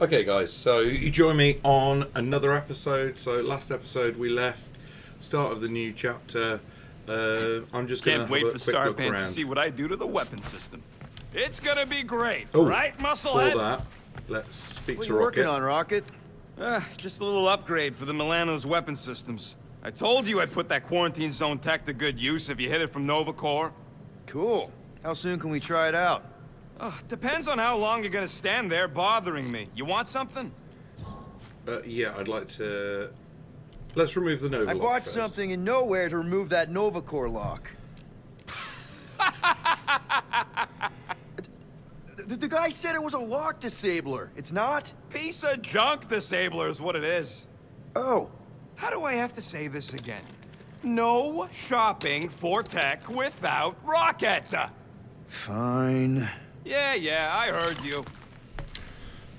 Okay, guys, so you join me on another episode. So, last episode we left, start of the new chapter. I'm just going to Can't have wait a for quick look Starpants to around. see what I do to the weapon system. It's gonna be great, Oh, right, for Musclehead? that, let's speak What to are you working Rocket. on, Rocket? Just a little upgrade for the Milano's weapon systems. I told you I'd put that quarantine zone tech to good use if you hit it from Nova Corps. Cool. How soon can we try it out? Depends on how long you're gonna stand there bothering me. You want something? Yeah, I'd like to... Let's remove the Nova I lock bought first. something in nowhere to remove that Nova Core lock. The guy said it was a lock disabler. It's not? Piece of junk disabler is what it is. Oh. How do I have to say this again? No shopping for tech without Rocket! Fine. Yeah, I heard you.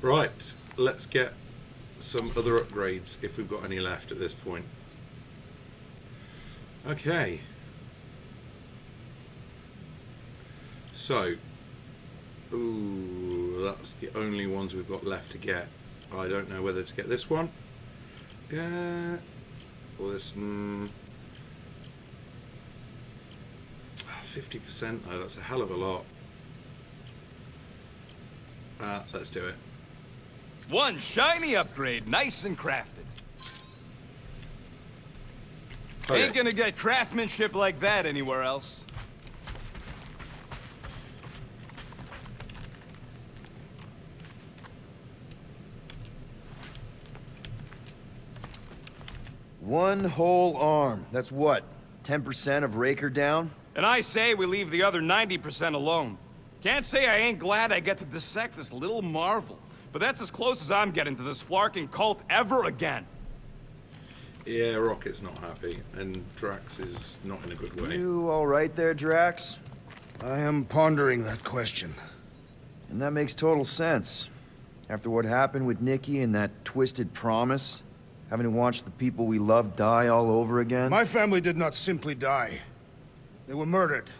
Right, let's get some other upgrades if we've got any left at this point. Okay. So, ooh, that's the only ones we've got left to get. I don't know whether to get this one. Yeah. Or this. 50%. Oh, that's a hell of a lot. Let's do it. One shiny upgrade, nice and crafted. Okay. Ain't gonna get craftsmanship like that anywhere else. One whole arm. That's what? 10% of Raker down? And I say we leave the other 90% alone. Can't say I ain't glad I get to dissect this little marvel, but that's as close as I'm getting to this flarking cult ever again. Yeah, Rocket's not happy, and Drax is not in a good way. You all right there, Drax? I am pondering that question. And that makes total sense. After what happened with Nikki and that twisted promise, having to watch the people we love die all over again. My family did not simply die. They were murdered.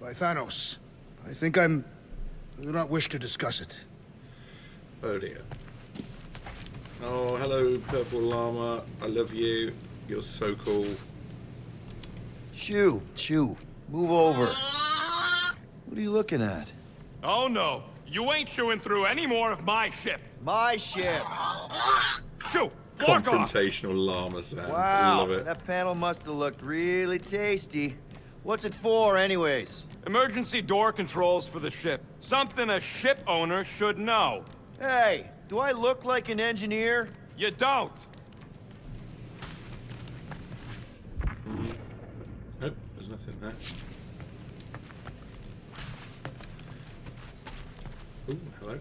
By Thanos. I do not wish to discuss it. Oh dear. Oh, hello, Purple Llama. I love you. You're so cool. Shoo, move over. What are you looking at? Oh no, you ain't chewing through any more of my ship. My ship. Shoo, flark off. Confrontational llama sound. I Wow, love it. that panel must have looked really tasty. What's it for, anyways? Emergency door controls for the ship. Something a ship owner should know. Hey, do I look like an engineer? You don't. Nope, there's nothing there. Ooh, hello.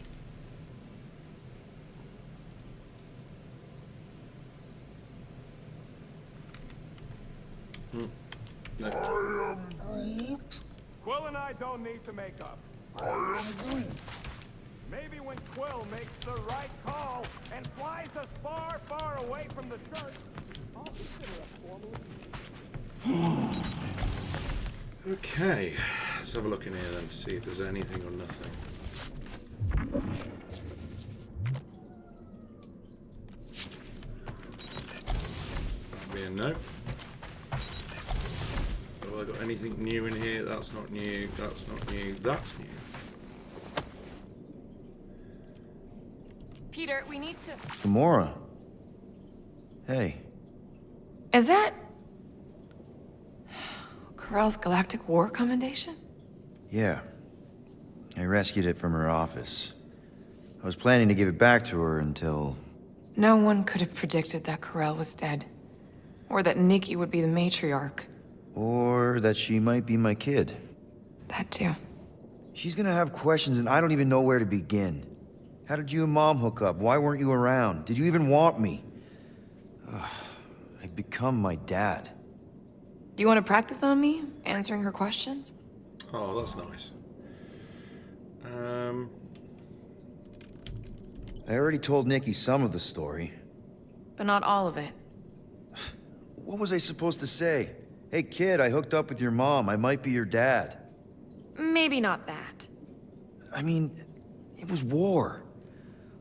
No. Quill and I don't need to make up. Maybe when Quill makes the right call and flies us far, far away from the church, I'll consider it formally. Okay, let's have a look in here then to see if there's anything or nothing. That'll be a no. Have I got anything new in here? That's not new, that's not new, that's new. Peter, we need to... Gamora. Hey. Is that... Corell's Galactic War Commendation? Yeah. I rescued it from her office. I was planning to give it back to her until... No one could have predicted that Corell was dead. Or that Nikki would be the matriarch. Or that she might be my kid. That too. She's gonna have questions and I don't even know where to begin. How did you and Mom hook up? Why weren't you around? Did you even want me? I've become my dad. Do you want to practice on me, answering her questions? Oh, that's nice. I already told Nikki some of the story. But not all of it. What was I supposed to say? Hey kid, I hooked up with your mom. I might be your dad. Maybe not that. I mean, it was war.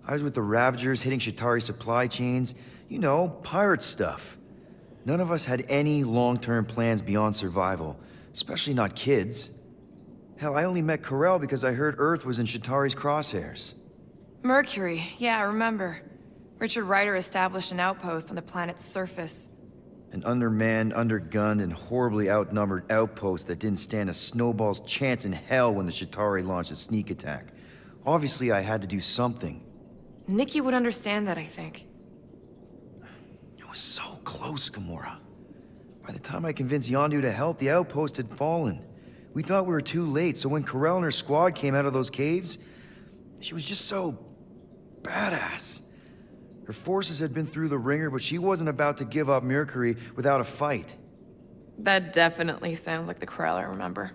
I was with the Ravagers hitting Shatari supply chains. You know, pirate stuff. None of us had any long-term plans beyond survival, especially not kids. Hell, I only met Karel because I heard Earth was in Shatari's crosshairs. Mercury, yeah, I remember. Richard Ryder established an outpost on the planet's surface. An undermanned, undergunned, and horribly outnumbered outpost that didn't stand a snowball's chance in hell when the Shatari launched a sneak attack. Obviously, I had to do something. Nikki would understand that, I think. It was so close, Gamora. By the time I convinced Yondu to help, the outpost had fallen. We thought we were too late, so when Karel and her squad came out of those caves, she was just so badass. Her forces had been through the ringer, but she wasn't about to give up Mercury without a fight. That definitely sounds like the Krell I remember.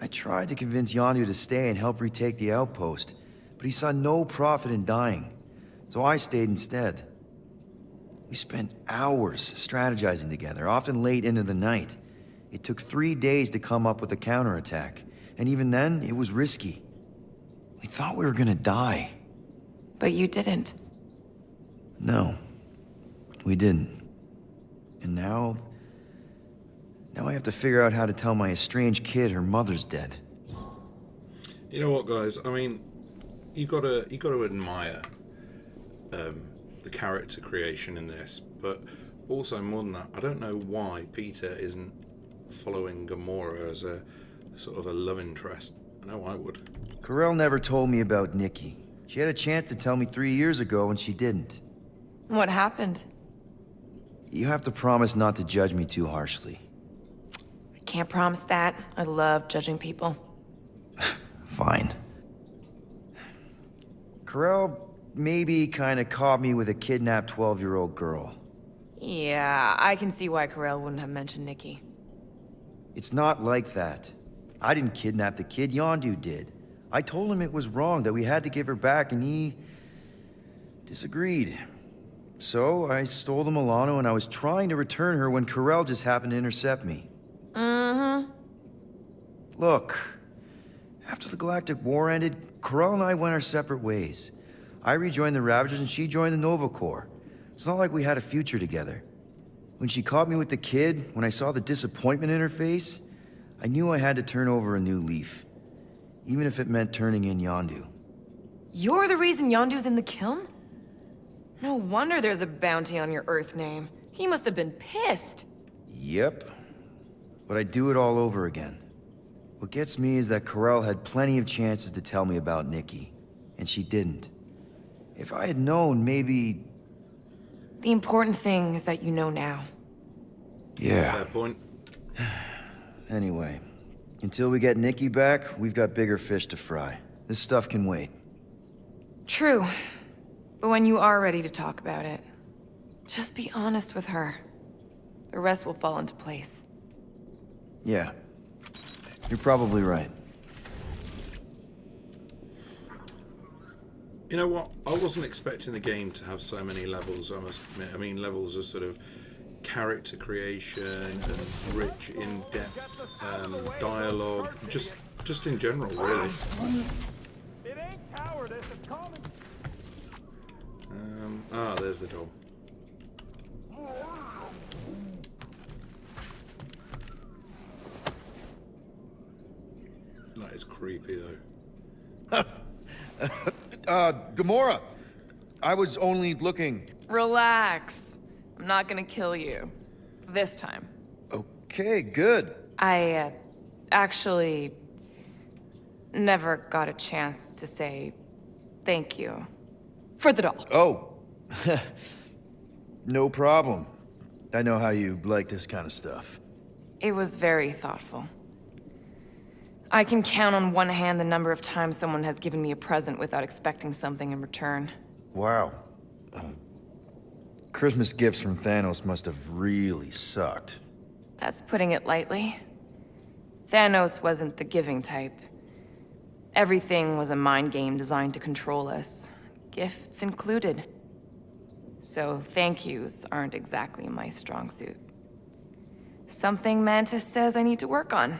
I tried to convince Yondu to stay and help retake the outpost, but he saw no profit in dying, so I stayed instead. We spent hours strategizing together, often late into the night. It took 3 days to come up with a counterattack, and even then, it was risky. We thought we were gonna die. But you didn't. No, we didn't. And now I have to figure out how to tell my estranged kid her mother's dead. You know what, guys? I mean, you gotta admire the character creation in this, but also more than that, I don't know why Peter isn't following Gamora as a sort of a love interest. I know I would. Karel never told me about Nikki. She had a chance to tell me 3 years ago and she didn't. What happened? You have to promise not to judge me too harshly. I can't promise that. I love judging people. Fine. Karel maybe kinda caught me with a kidnapped 12-year-old girl. Yeah, I can see why Karel wouldn't have mentioned Nikki. It's not like that. I didn't kidnap the kid, Yondu did. I told him it was wrong, that we had to give her back, and he disagreed. So I stole the Milano, and I was trying to return her when Karel just happened to intercept me. Mm-hmm. Look, after the Galactic War ended, Karel and I went our separate ways. I rejoined the Ravagers and she joined the Nova Corps. It's not like we had a future together. When she caught me with the kid, when I saw the disappointment in her face, I knew I had to turn over a new leaf. Even if it meant turning in Yondu. You're the reason Yondu's in the kiln? No wonder there's a bounty on your Earth name. He must have been pissed. Yep. But I'd do it all over again. What gets me is that Karel had plenty of chances to tell me about Nikki, and she didn't. If I had known, maybe... The important thing is that you know now. Yeah. Fair point. Anyway, until we get Nikki back, we've got bigger fish to fry. This stuff can wait. True. But when you are ready to talk about it, just be honest with her. The rest will fall into place. Yeah. You're probably right. You know what? I wasn't expecting the game to have so many levels, I must admit. I mean, levels of sort of character creation and rich, in-depth dialogue, just in general, really. It ain't cowardice, it's common. There's the door. That is creepy, though. Gamora! I was only looking... Relax. I'm not gonna kill you. This time. Okay, good. I, actually... never got a chance to say thank you. For the doll. Oh. No problem. I know how you like this kind of stuff. It was very thoughtful. I can count on one hand the number of times someone has given me a present without expecting something in return. Wow. Christmas gifts from Thanos must have really sucked. That's putting it lightly. Thanos wasn't the giving type. Everything was a mind game designed to control us, gifts included. So thank yous aren't exactly my strong suit. Something Mantis says I need to work on.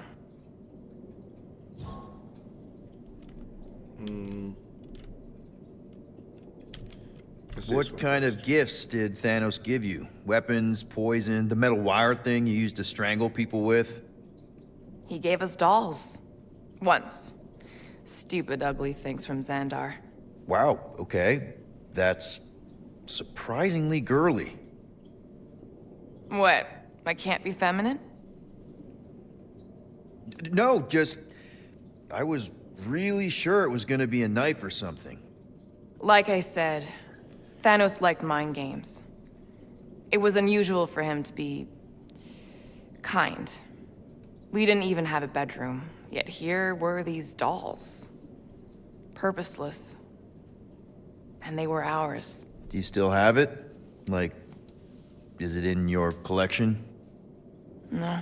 Let's do this What one kind first. of gifts did Thanos give you? Weapons, poison, the metal wire thing you used to strangle people with? He gave us dolls. Once. Stupid, ugly things from Xandar. Wow, okay. That's surprisingly girly. What? I can't be feminine? No, just... I was really sure it was gonna be a knife or something. Like I said, Thanos liked mind games. It was unusual for him to be kind. We didn't even have a bedroom, yet here were these dolls. Purposeless. And they were ours. Do you still have it? Like, is it in your collection? No.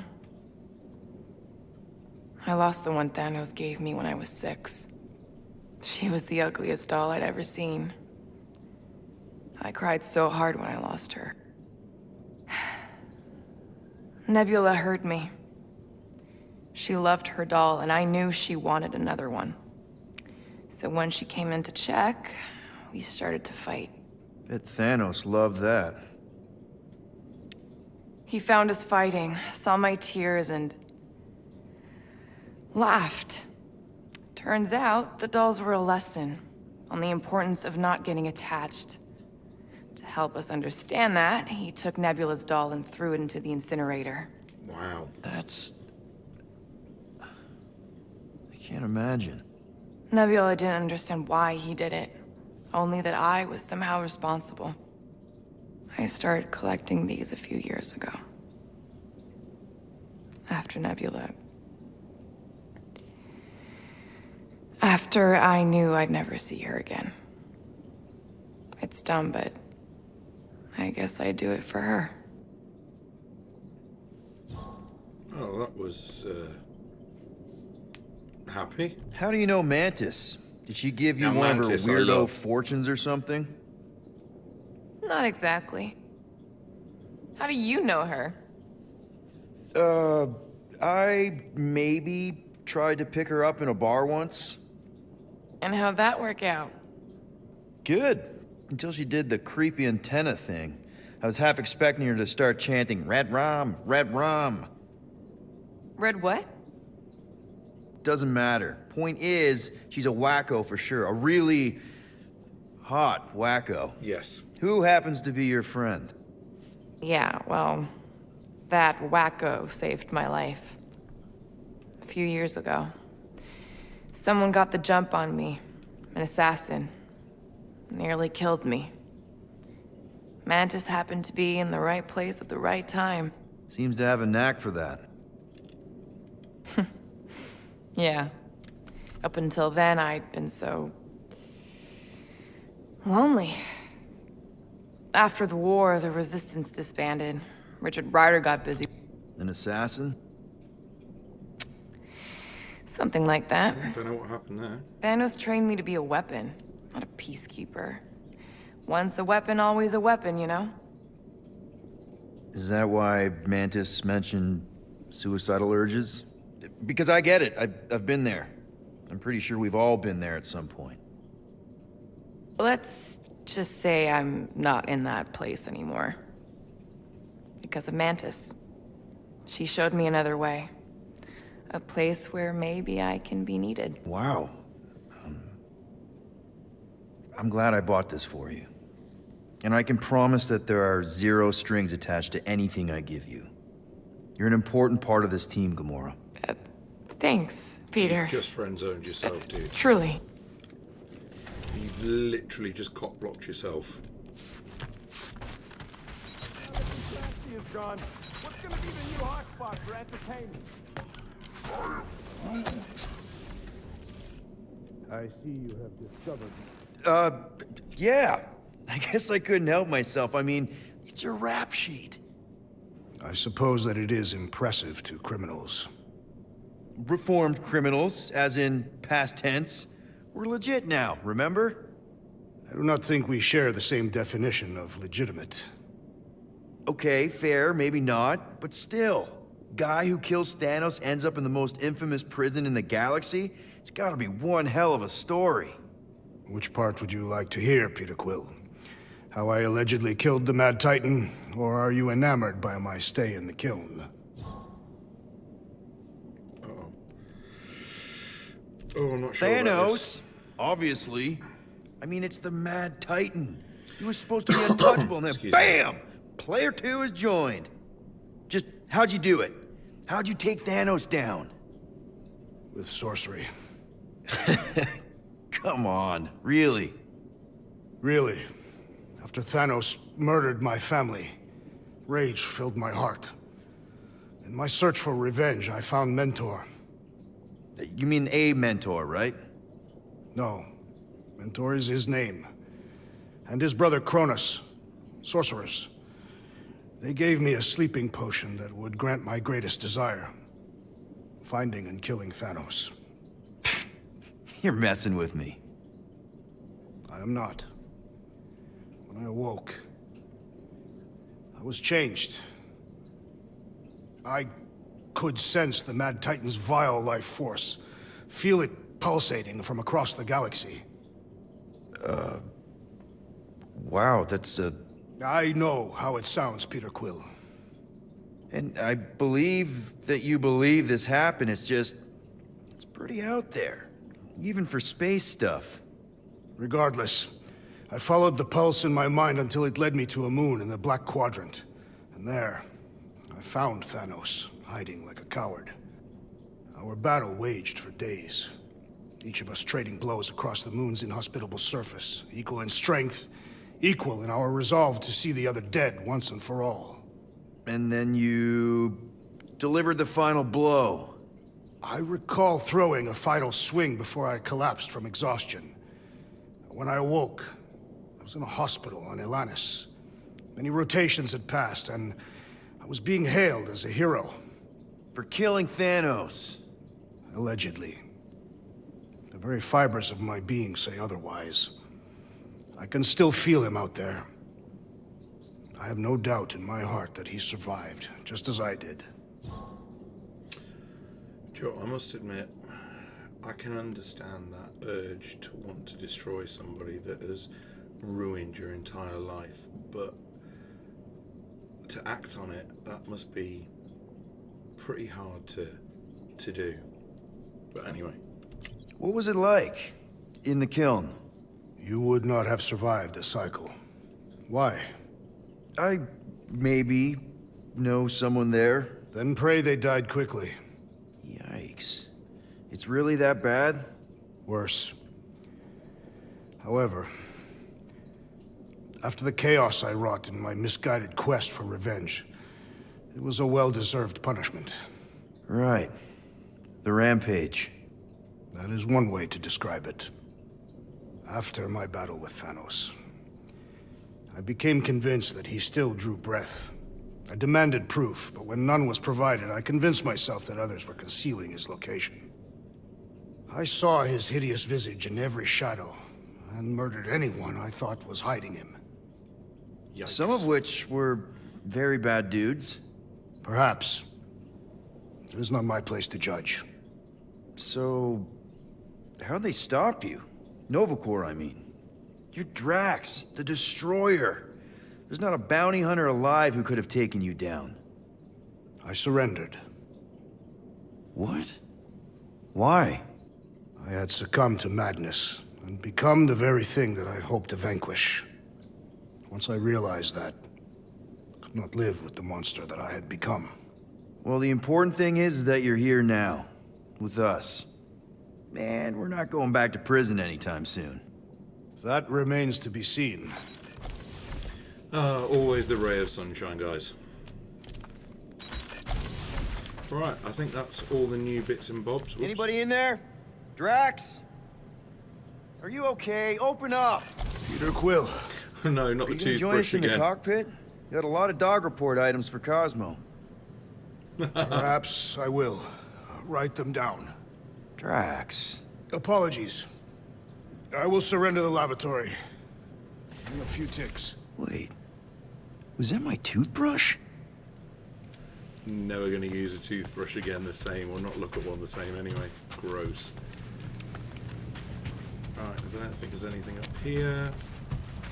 I lost the one Thanos gave me when I was 6. She was the ugliest doll I'd ever seen. I cried so hard when I lost her. Nebula heard me. She loved her doll, and I knew she wanted another one. So when she came in to check, we started to fight. Bet Thanos loved that. He found us fighting, saw my tears, and laughed. Turns out, the dolls were a lesson on the importance of not getting attached. To help us understand that, he took Nebula's doll and threw it into the incinerator. Wow. That's... I can't imagine. Nebula didn't understand why he did it, only that I was somehow responsible. I started collecting these a few years ago. After Nebula. After I knew I'd never see her again. It's dumb, but I guess I'd do it for her. Oh, that was, happy? How do you know Mantis? Did she give you Now, one Mantis, of I her weirdo love. fortunes or something? Not exactly. How do you know her? I maybe tried to pick her up in a bar once. And how'd that work out? Good. Until she did the creepy antenna thing. I was half expecting her to start chanting, Red Rum, Red Rum. Red what? Doesn't matter. Point is, she's a wacko for sure. A really hot wacko. Yes. Who happens to be your friend? Yeah, well, that wacko saved my life. A few years ago. Someone got the jump on me. An assassin. Nearly killed me. Mantis happened to be in the right place at the right time. Seems to have a knack for that. Yeah. Up until then, I'd been so... lonely. After the war, the Resistance disbanded. Richard Ryder got busy. An assassin? Something like that. Don't know what happened there. Thanos trained me to be a weapon, not a peacekeeper. Once a weapon, always a weapon, you know? Is that why Mantis mentioned suicidal urges? Because I get it. I've been there. I'm pretty sure we've all been there at some point. Let's just say I'm not in that place anymore. Because of Mantis. She showed me another way. A place where maybe I can be needed. Wow. I'm glad I bought this for you. And I can promise that there are zero strings attached to anything I give you. You're an important part of this team, Gamora. Thanks, Peter. Just friend-zoned yourself, dude. Truly. You've literally just cock-blocked yourself. Is gone. What's gonna be the new hotspot for entertainment? I see you have discovered. Yeah. I guess I couldn't help myself. I mean, it's a rap sheet. I suppose that it is impressive to criminals. Reformed criminals, as in past tense. We're legit now, remember? I do not think we share the same definition of legitimate. Okay, fair, maybe not, but still. Guy who kills Thanos ends up in the most infamous prison in the galaxy? It's gotta be one hell of a story. Which part would you like to hear, Peter Quill? How I allegedly killed the Mad Titan, or are you enamored by my stay in the kiln? Uh-oh. Oh, I'm not sure about this. Thanos, obviously. I mean, it's the Mad Titan. He was supposed to be untouchable, and then Excuse me. BAM! Player 2 is joined. Just, how'd you do it? How'd you take Thanos down? With sorcery. Come on, really? Really. After Thanos murdered my family, rage filled my heart. In my search for revenge, I found Mentor. You mean a mentor, right? No. Mentor is his name. And his brother Cronus. Sorcerers. They gave me a sleeping potion that would grant my greatest desire. Finding and killing Thanos. You're messing with me. I am not. When I awoke, I was changed. I could sense the Mad Titan's vile life force. Feel it pulsating from across the galaxy. Wow, that's I know how it sounds, Peter Quill. And I believe that you believe this happened. It's just... it's pretty out there. Even for space stuff. Regardless, I followed the pulse in my mind until it led me to a moon in the Black Quadrant. And there, I found Thanos, hiding like a coward. Our battle waged for days. Each of us trading blows across the moon's inhospitable surface, equal in strength, equal in our resolve to see the other dead once and for all. And then you... delivered the final blow. I recall throwing a final swing before I collapsed from exhaustion. When I awoke, I was in a hospital on Elanis. Many rotations had passed, and I was being hailed as a hero. For killing Thanos. Allegedly. The very fibers of my being say otherwise. I can still feel him out there. I have no doubt in my heart that he survived, just as I did. Joe, I must admit, I can understand that urge to want to destroy somebody that has ruined your entire life, but to act on it, that must be pretty hard to do. But anyway. What was it like? In the kiln? You would not have survived the cycle. Why? I maybe know someone there. Then pray they died quickly. Yikes. It's really that bad? Worse. However, after the chaos I wrought in my misguided quest for revenge, it was a well-deserved punishment. Right. The rampage. That is one way to describe it. After my battle with Thanos, I became convinced that he still drew breath. I demanded proof, but when none was provided, I convinced myself that others were concealing his location. I saw his hideous visage in every shadow, and murdered anyone I thought was hiding him. Yikes. Some of which were very bad dudes. Perhaps. It is not my place to judge. So, how'd they stop you? Nova Corps, I mean. You're Drax, the Destroyer. There's not a bounty hunter alive who could have taken you down. I surrendered. What? Why? I had succumbed to madness, and become the very thing that I hoped to vanquish. Once I realized that, I could not live with the monster that I had become. Well, the important thing is that you're here now. With us. And we're not going back to prison anytime soon. That remains to be seen. Always the ray of sunshine, guys. Right, I think that's all the new bits and bobs. Whoops. Anybody in there? Drax? Are you okay? Open up! Peter Quill. No, not Are the you gonna join us toothbrush in the again. cockpit? You got a lot of dog report items for Cosmo. Perhaps I will. Write them down. Drax. Apologies. I will surrender the lavatory. In a few ticks. Wait. Was that my toothbrush? Never going to use a toothbrush again the same, or not look at one the same anyway. Gross. Alright, I don't think there's anything up here.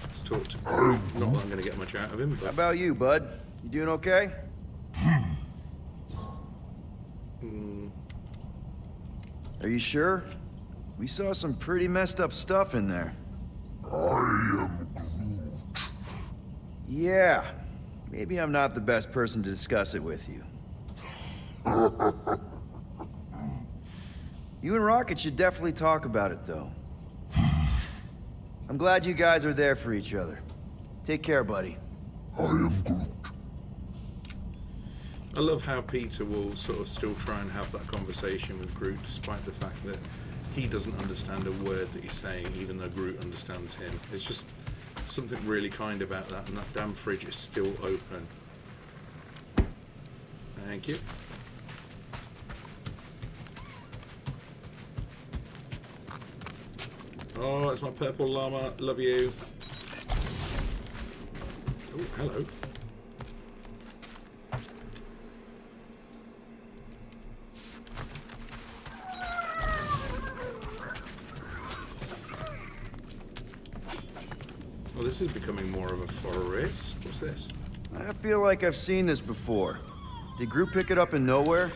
Let's talk to Groot. Not that I'm going to get much out of him, How but... about you, bud? You doing okay? Are you sure? We saw some pretty messed up stuff in there. I am Groot. Yeah. Maybe I'm not the best person to discuss it with you. You and Rocket should definitely talk about it, though. I'm glad you guys are there for each other. Take care, buddy. I am Groot. I love how Peter will sort of still try and have that conversation with Groot, despite the fact that he doesn't understand a word that he's saying, even though Groot understands him. It's just something really kind about that, and that damn fridge is still open. Thank you. Oh, it's my purple llama. Love you. Oh, hello. Well, this is becoming more of a forest. What's this? I feel like I've seen this before. Did Groot pick it up in nowhere?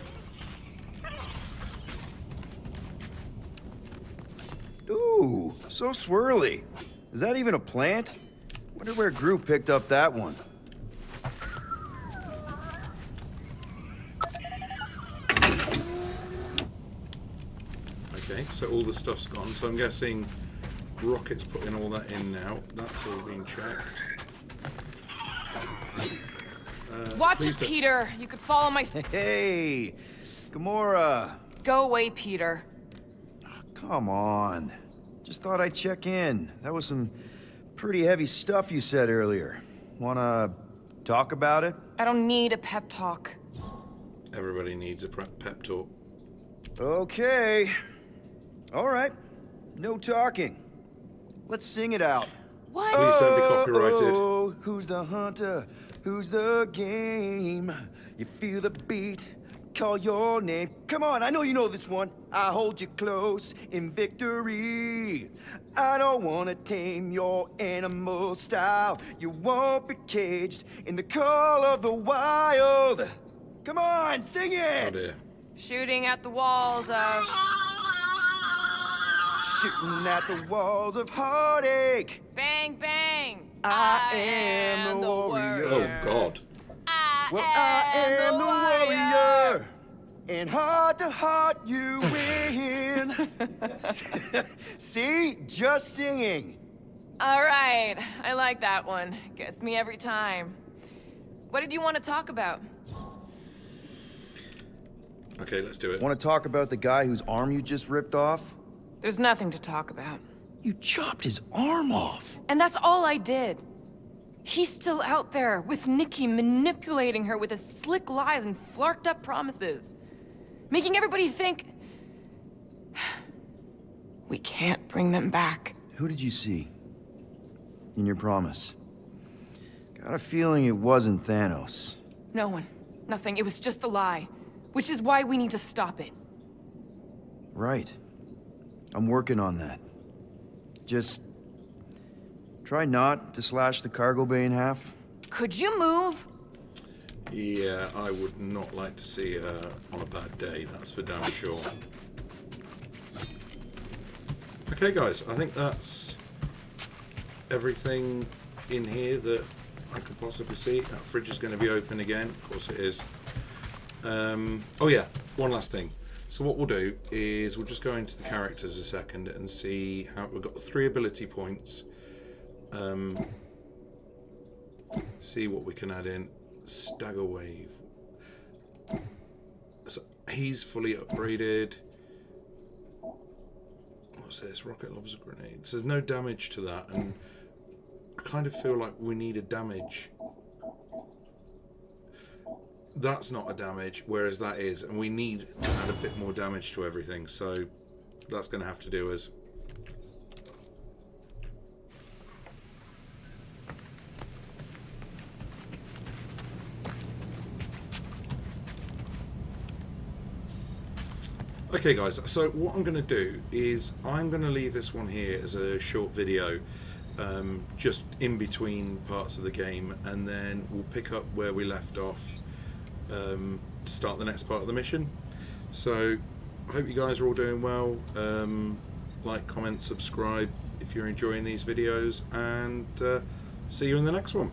Ooh, so swirly. Is that even a plant? Wonder where Groot picked up that one. Okay, so all the stuff's gone. So I'm guessing Rocket's putting all that in now. That's all being checked. Watch please it, don't- Peter. You could follow my... Hey, Gamora. Go away, Peter. Come on. Just thought I'd check in. That was some pretty heavy stuff you said earlier. Wanna talk about it? I don't need a pep talk. Everybody needs a pep talk. Okay. All right. No talking. Let's sing it out. What? Please don't be copyrighted. Oh, who's the hunter? Who's the game? You feel the beat, call your name. Come on, I know you know this one. I hold you close in victory. I don't wanna tame your animal style. You won't be caged in the call of the wild. Come on, sing it! Oh dear. Shooting at the walls of... Shooting at the walls of heartache. Bang, bang! I am the warrior. Oh God. Well, I am the warrior, and heart to heart you win. See? Just singing. All right, I like that one. Gets me every time. What did you want to talk about? Okay, let's do it. Want to talk about the guy whose arm you just ripped off? There's nothing to talk about. You chopped his arm off. And that's all I did. He's still out there with Nikki manipulating her with his slick lies and flarked up promises. Making everybody think... we can't bring them back. Who did you see? In your promise? Got a feeling it wasn't Thanos. No one. Nothing. It was just a lie. Which is why we need to stop it. Right. I'm working on that. Just... try not to slash the cargo bay in half. Could you move? Yeah, I would not like to see her on a bad day, that's for damn sure. Okay guys, I think that's everything in here that I could possibly see. That fridge is going to be open again, of course it is. Oh yeah, one last thing. So what we'll do is we'll just go into the characters a second and see how we've got 3 ability points. See what we can add in. Stagger wave. So he's fully upgraded. What's this? Rocket lobster grenade. So there's no damage to that, and I kind of feel like we need a damage. That's not a damage, whereas that is, and we need to add a bit more damage to everything, so that's going to have to do us. Okay guys, so what I'm going to do is I'm going to leave this one here as a short video. just in between parts of the game, and then we'll pick up where we left off to start the next part of the mission. So I hope you guys are all doing well. Like, comment, subscribe if you're enjoying these videos, and see you in the next one.